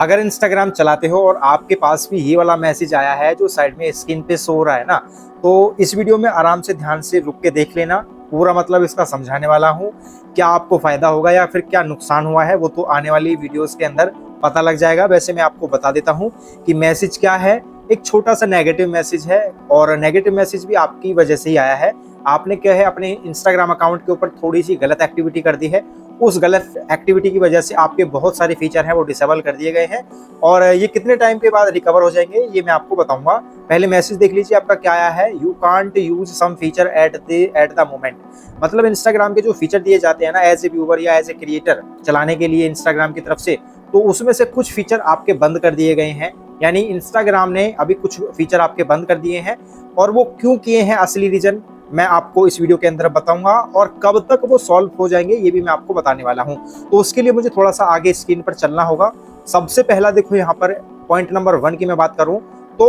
अगर इंस्टाग्राम चलाते हो और आपके पास भी ये वाला मैसेज आया है जो साइड में स्क्रीन पे शो हो रहा है ना, तो इस वीडियो में आराम से ध्यान से रुक के देख लेना। पूरा मतलब इसका समझाने वाला हूँ। क्या आपको फायदा होगा या फिर क्या नुकसान हुआ है वो तो आने वाली वीडियोस के अंदर पता लग जाएगा। वैसे मैं आपको बता देता हूँ कि मैसेज क्या है। एक छोटा सा नेगेटिव मैसेज है और नेगेटिव मैसेज भी आपकी वजह से ही आया है। आपने क्या है अपने इंस्टाग्राम अकाउंट के ऊपर थोड़ी सी गलत एक्टिविटी कर दी है। उस गलत एक्टिविटी की वजह से आपके बहुत सारे फीचर हैं वो डिसेबल कर दिए गए हैं और ये कितने टाइम के बाद रिकवर हो जाएंगे ये मैं आपको बताऊंगा। पहले मैसेज देख लीजिए आपका क्या आया है। You can't use some feature at the moment. मतलब इंस्टाग्राम के जो फीचर दिए जाते हैं ना एज ए व्यूवर या एज ए क्रिएटर चलाने के लिए इंस्टाग्राम की तरफ से, तो उसमें से कुछ फीचर आपके बंद कर दिए गए हैं। यानी इंस्टाग्राम ने अभी कुछ फीचर आपके बंद कर दिए हैं और वो क्यों किए हैं, असली रीजन मैं आपको इस वीडियो के अंदर बताऊंगा और कब तक वो सॉल्व हो जाएंगे ये भी मैं आपको बताने वाला हूं। तो उसके लिए मुझे थोड़ा सा आगे स्क्रीन पर चलना होगा। सबसे पहला देखो यहाँ पर पॉइंट नंबर 1 की मैं बात करूं तो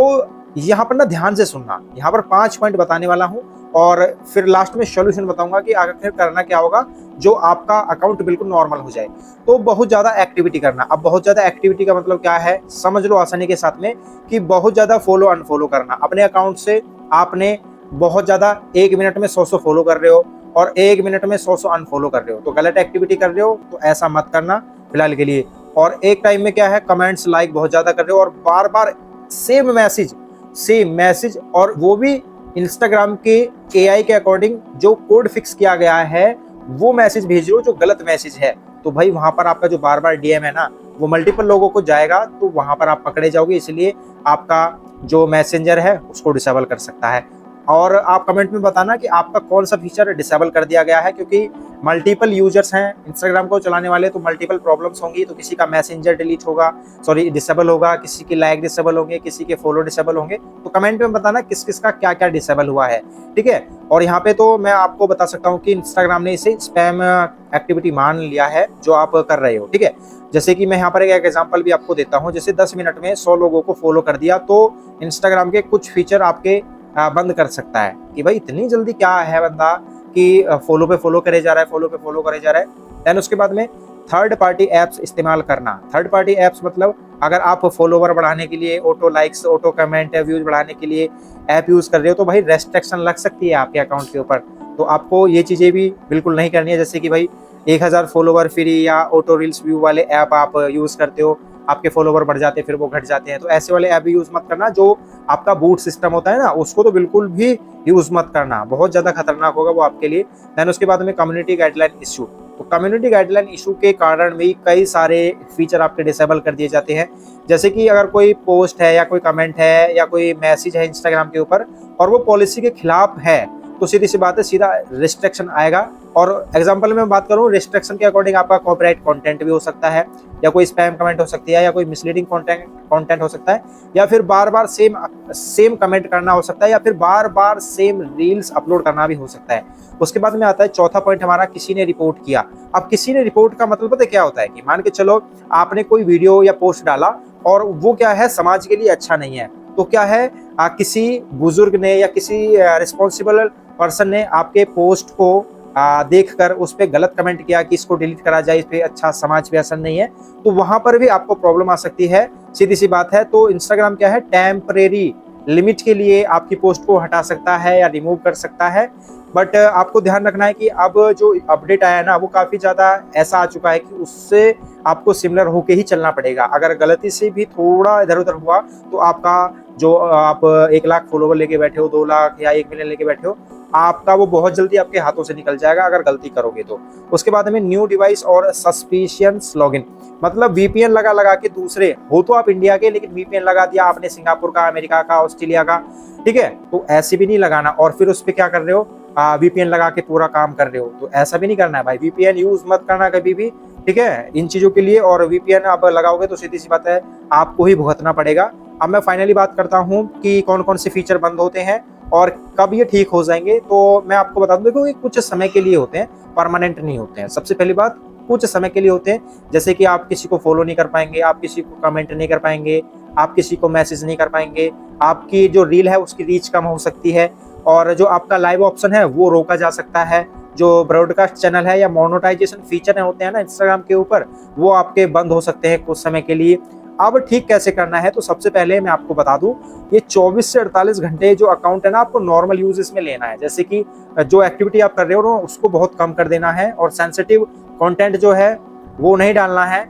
यहाँ पर ना ध्यान से सुनना। यहाँ पर 5 पॉइंट बताने वाला हूं और फिर लास्ट में सॉल्यूशन बताऊंगा कि आखिर करना क्या होगा जो आपका अकाउंट बिल्कुल नॉर्मल हो जाए। तो बहुत ज्यादा एक्टिविटी करना। अब बहुत ज्यादा एक्टिविटी का मतलब क्या है समझ लो आसानी के साथ में कि बहुत ज्यादा फॉलो अनफॉलो करना। अपने अकाउंट से आपने बहुत ज्यादा 1 मिनट में 100 फॉलो कर रहे हो और 1 मिनट में 100 अनफॉलो कर रहे हो तो गलत एक्टिविटी कर रहे हो। तो ऐसा मत करना फिलहाल के लिए। और एक टाइम में क्या है कमेंट्स लाइक बहुत ज्यादा कर रहे हो और बार बार सेम मैसेज और वो भी इंस्टाग्राम के एआई के अकॉर्डिंग जो कोड फिक्स किया गया है वो मैसेज भेज रहे हो जो गलत मैसेज है। तो भाई वहां पर आपका जो बार बार डीएम है ना वो मल्टीपल लोगों को जाएगा तो वहां पर आप पकड़े जाओगे। इसलिए आपका जो मैसेंजर है उसको डिसेबल कर सकता है। और आप कमेंट में बताना कि आपका कौन सा फीचर डिसेबल कर दिया गया है, क्योंकि मल्टीपल यूजर्स हैं इंस्टाग्राम को चलाने वाले तो मल्टीपल प्रॉब्लम्स होंगी। तो किसी का मैसेंजर डिलीट होगा, सॉरी डिसेबल होगा, किसी की लाइक डिसेबल होंगे, किसी के फॉलो डिसेबल होंगे। तो कमेंट में बताना किस किस का क्या क्या डिसेबल हुआ है, ठीक है। और यहाँ पे तो मैं आपको बता सकता हूँ कि इंस्टाग्राम ने इसे स्पैम एक्टिविटी मान लिया है जो आप कर रहे हो, ठीक है। जैसे कि मैं यहाँ पर एक एग्जांपल भी आपको देता हूँ। जैसे 10 मिनट में 100 लोगों को फॉलो कर दिया तो इंस्टाग्राम के कुछ फीचर आपके बंद कर सकता है कि भाई इतनी जल्दी क्या है बंदा कि फॉलो पे फॉलो करे जा रहा है, फॉलो पे फॉलो करे जा रहा है। देन उसके बाद में थर्ड पार्टी एप्स इस्तेमाल करना। थर्ड पार्टी एप्स मतलब अगर आप फॉलोवर बढ़ाने के लिए, auto likes, auto comment, views बढ़ाने के लिए ऐप यूज कर रहे हो तो भाई रेस्ट्रिक्शन लग सकती है आपके अकाउंट के ऊपर। तो आपको ये चीजें भी बिल्कुल नहीं करनी है। जैसे कि भाई 1000 फॉलोवर फ्री या ऑटो रील्स व्यू वाले ऐप आप यूज करते हो, आपके फॉलोवर बढ़ जाते हैं फिर वो घट जाते हैं, तो ऐसे वाले ऐप यूज मत करना। जो आपका बूट सिस्टम होता है ना उसको तो बिल्कुल भी यूज मत करना, बहुत ज्यादा खतरनाक होगा वो आपके लिए। देन उसके बाद में कम्युनिटी गाइडलाइन इशू। तो कम्युनिटी गाइडलाइन इशू के कारण भी कई सारे फीचर आपके डिसेबल कर दिए जाते हैं। जैसे कि अगर कोई पोस्ट है या कोई कमेंट है या कोई मैसेज है इंस्टाग्राम के ऊपर और वो पॉलिसी के खिलाफ है तो सीधी सी बात है सीधा रिस्ट्रिक्शन आएगा। और एग्जांपल में बात करूं रिस्ट्रिक्शन के अकॉर्डिंग आपका कॉपीराइट कंटेंट भी हो सकता है या कोई स्पैम कमेंट हो सकती है या कोई मिसलीडिंग कंटेंट हो सकता है या फिर बार बार सेम कमेंट करना हो सकता है या फिर बार बार सेम रील्स अपलोड करना भी हो सकता है। उसके बाद में आता है चौथा पॉइंट हमारा, किसी ने रिपोर्ट किया। अब किसी ने रिपोर्ट का मतलब पता है क्या होता है कि मान के चलो आपने कोई वीडियो या पोस्ट डाला और वो क्या है समाज के लिए अच्छा नहीं है तो क्या है किसी बुजुर्ग ने या किसी रिस्पॉन्सिबल पर्सन ने आपके पोस्ट को देखकर उस पे गलत कमेंट किया कि इसको डिलीट करा जाए, इस पे अच्छा समाज पे असर नहीं है, तो वहां पर भी आपको प्रॉब्लम आ सकती है। सीधी सी बात है। तो इंस्टाग्राम क्या है टेम्परेरी लिमिट के लिए आपकी पोस्ट को हटा सकता है या रिमूव कर सकता है। बट आपको ध्यान रखना है कि अब जो अपडेट आया है ना वो काफी ज्यादा ऐसा आ चुका है कि उससे आपको सिमिलर होके ही चलना पड़ेगा। अगर गलती से भी थोड़ा इधर उधर हुआ तो आपका जो आप 1 लाख फॉलोवर लेके बैठे हो, 2 लाख या 1 मिलियन लेके बैठे हो, आपका वो बहुत जल्दी आपके हाथों से निकल जाएगा अगर गलती करोगे तो। उसके बाद में न्यू डिवाइस और सस्पिशियस लॉगिन। मतलब वीपीएन लगा लगा के दूसरे हो तो आप इंडिया के लेकिन वीपीएन लगा दिया आपने सिंगापुर का, अमेरिका का, ऑस्ट्रेलिया का, ठीक है। तो ऐसे भी नहीं लगाना और फिर उस पर क्या कर रहे हो वीपीएन लगा के पूरा काम कर रहे हो, तो ऐसा भी नहीं करना है भाई। वीपीएन यूज मत करना कभी भी, ठीक है, इन चीजों के लिए। और वीपीएन आप लगाओगे तो सीधी सी बात है आपको ही भुगतना पड़ेगा। अब मैं फाइनली बात करता हूँ कि कौन कौन से फीचर बंद होते हैं और कब ये ठीक हो जाएंगे। तो मैं आपको बता दूं देखो ये कुछ समय के लिए होते हैं, परमानेंट नहीं होते हैं। सबसे पहली बात कुछ समय के लिए होते हैं। जैसे कि आप किसी को फॉलो नहीं कर पाएंगे, आप किसी को कमेंट नहीं कर पाएंगे, आप किसी को मैसेज नहीं कर पाएंगे, आपकी जो रील है उसकी रीच कम हो सकती है और जो आपका लाइव ऑप्शन है वो रोका जा सकता है। जो ब्रॉडकास्ट चैनल है या मोनेटाइजेशन फीचर होते हैं ना इंस्टाग्राम के ऊपर वो आपके बंद हो सकते हैं कुछ समय के लिए। अब ठीक कैसे करना है, तो सबसे पहले मैं आपको बता दूं, ये 24 से 48 घंटे जो अकाउंट है ना, आपको नॉर्मल यूज इसमें लेना है। जैसे कि जो एक्टिविटी आप कर रहे हो ना, उसको बहुत कम कर देना है और सेंसिटिव कंटेंट जो है वो नहीं डालना है,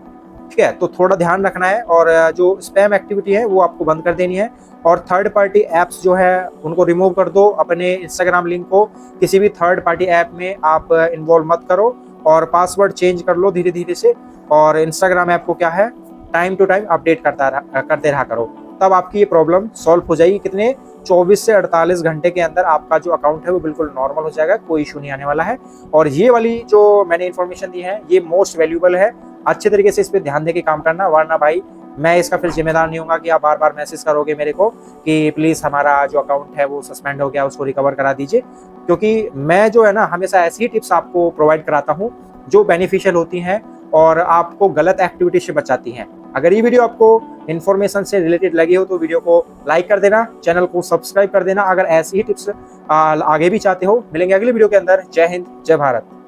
ठीक है। तो थोड़ा ध्यान रखना है, और जो स्पैम एक्टिविटी है वो आपको बंद कर देनी है, और थर्ड पार्टी एप्स जो है उनको रिमूव कर दो। अपने इंस्टाग्राम लिंक को किसी भी थर्ड पार्टी ऐप में आप इन्वॉल्व मत करो, और पासवर्ड चेंज कर लो धीरे धीरे से। और इंस्टाग्राम ऐप को क्या है, टाइम टू टाइम अपडेट करते रहा करो, तब आपकी ये प्रॉब्लम सॉल्व हो जाएगी। कितने 24 से 48 घंटे के अंदर आपका जो अकाउंट है वो बिल्कुल नॉर्मल हो जाएगा, कोई इशू नहीं आने वाला है। और ये वाली जो मैंने इन्फॉर्मेशन दी है ये मोस्ट वैल्यूएबल है, अच्छे तरीके से इस पर ध्यान देके काम करना, वरना भाई मैं इसका फिर जिम्मेदार नहीं हूँगा कि आप बार बार मैसेज करोगे मेरे को कि प्लीज़ हमारा जो अकाउंट है वो सस्पेंड हो गया, उसको रिकवर करा दीजिए। क्योंकि मैं जो है ना, हमेशा ऐसी ही टिप्स आपको प्रोवाइड कराता हूँ जो बेनिफिशियल होती हैं और आपको गलत एक्टिविटी से बचाती हैं। अगर ये वीडियो आपको इन्फॉर्मेशन से रिलेटेड लगी हो तो वीडियो को लाइक कर देना, चैनल को सब्सक्राइब कर देना। अगर ऐसी ही टिप्स आगे भी चाहते हो। मिलेंगे अगली वीडियो के अंदर। जय हिंद, जय भारत।